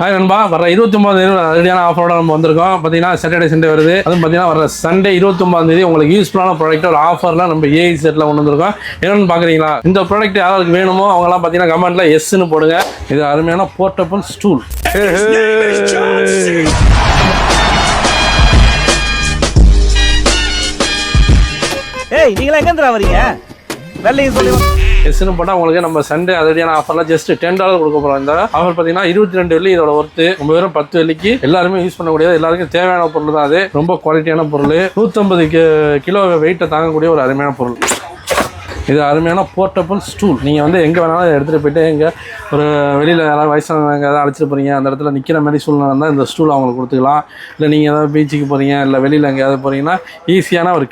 Hi நண்பா, வர 29 ரெடியான ஆஃபரோட நம்ம வந்திருக்கோம். பார்த்தீங்கன்னா சாட்டர்டே சண்டே வருது. அதுவும் பார்த்தீங்கன்னா வர சண்டே 29 உங்களுக்கு யூஸ்ஃபுல்லான ப்ராடக்ட் ஒரு ஆஃபர்லாம் நம்ம ஏஐ செட்டில் கொண்டு வந்திருக்கோம். என்னென்னு பார்க்குறீங்களா? இந்த ப்ராடக்ட் யாருக்கு வேணுமோ அவங்களாம் பார்த்தீங்கன்னா கமெண்ட்ல எஸ்ன்னு போடுங்க. இது அருமையான போர்ட்டபிள் ஸ்டூல். ஏய், நீங்களா எங்கேருந்து வரீங்க? வெள்ளையும் சொல்லி எஸ்ன்னு போட்டால் உங்களுக்கு நம்ம சண்டே அதிரடியான ஆஃபர்லாம் ஜஸ்ட் $10 கொடுக்க போகிறோம். இந்த ஆஃபர் பார்த்தீங்கன்னா 22 வெள்ளி இதோட ஒர்த்து. நம்ம வெறும் 10 வெள்ளிக்கு எல்லாருமே யூஸ் பண்ணக்கூடியது, எல்லாருக்கும் தேவையான பொருள் தான். அது ரொம்ப குவாலிட்டியான பொருள். 150 கிலோ வெயிட்டை தாங்கக்கூடிய ஒரு அருமையான பொருள். இது அருமையான போர்ட்டபிள் ஸ்டூல். நீங்கள் வந்து எங்கே வேணாலும் எடுத்துகிட்டு போயிட்டு எங்கே ஒரு வெளியில் யாராவது வயசானவங்க எதாவது அழைச்சிட்டு போகிறீங்க, அந்த இடத்துல நிற்கிற மாதிரி சூழ்நிலை இருந்தால் இந்த ஸ்டூல் அவங்களுக்கு கொடுத்துக்கலாம். இல்லை நீங்கள் ஏதாவது பீச்சுக்கு போகிறீங்க, இல்லை வெளியில் எங்கேயாவது போகிறீங்கன்னா ஈஸியான ஒரு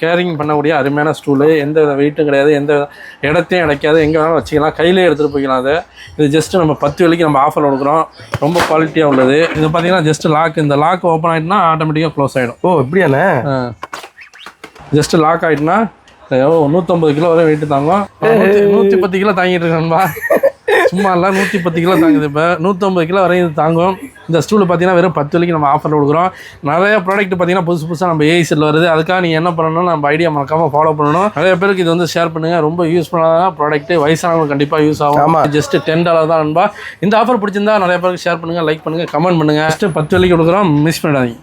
கேரிங் பண்ணக்கூடிய அருமையான ஸ்டூலு. எந்த வெயிட்டும் கிடையாது, எந்த இடத்தையும் கிடைக்காது, எங்கே வேணாலும் வச்சுக்கலாம், கையிலே எடுத்துகிட்டு போய்க்கலாம். அது இது ஜஸ்ட்டு நம்ம 10 வெள்ளிக்கு நம்ம ஆஃபர் கொடுக்குறோம். ரொம்ப குவாலிட்டியாக உள்ளது. இது பார்த்தீங்கன்னா ஜஸ்ட் லாக். இந்த லாக் ஓப்பன் ஆகிட்டுனா ஆட்டோமேட்டிக்காக க்ளோஸ் ஆகிடும். ஓ, இப்படியாண்ணே? ஜஸ்ட்டு லாக் ஆகிட்டுனா 150 கிலோ வரை வெயிட்டு தாங்கும். 110 கிலோ தாங்கிட்டு இருக்கா சும்மா இல்லை, 110 கிலோ தாங்குது. இப்போ 150 கிலோ வரையும் இது தாங்கும். இந்த ஸ்டூல் பார்த்தீங்கன்னா வெறும் 10 வெள்ளிக்கு நம்ம ஆஃபர் கொடுக்குறோம். நிறைய ப்ராடக்ட் பார்த்தீங்கன்னா புதுசாக நம்ம ஏஐ செட்டில் வருது. அதுக்காக நீங்கள் என்ன பண்ணணும், நம்ம ஐடியா மறக்காமல் ஃபாலோ பண்ணணும். நிறைய பேருக்கு இது வந்து ஷேர் பண்ணுங்கள். ரொம்ப யூஸ்ஃபுல்லான ப்ராடக்ட், வயசானவங்க கண்டிப்பாக யூஸ் ஆகும். ஜஸ்ட் $10 தான் நண்பா. இந்த ஆஃபர் பிடிச்சிருந்தா நிறைய பேருக்கு ஷேர் பண்ணுங்கள், லைக் பண்ணுங்கள், கமெண்ட் பண்ணுங்கள். ஜஸ்ட் 10 வெள்ளிக்கு கொடுக்குறோம், மிஸ் பண்ணிடாதீங்க.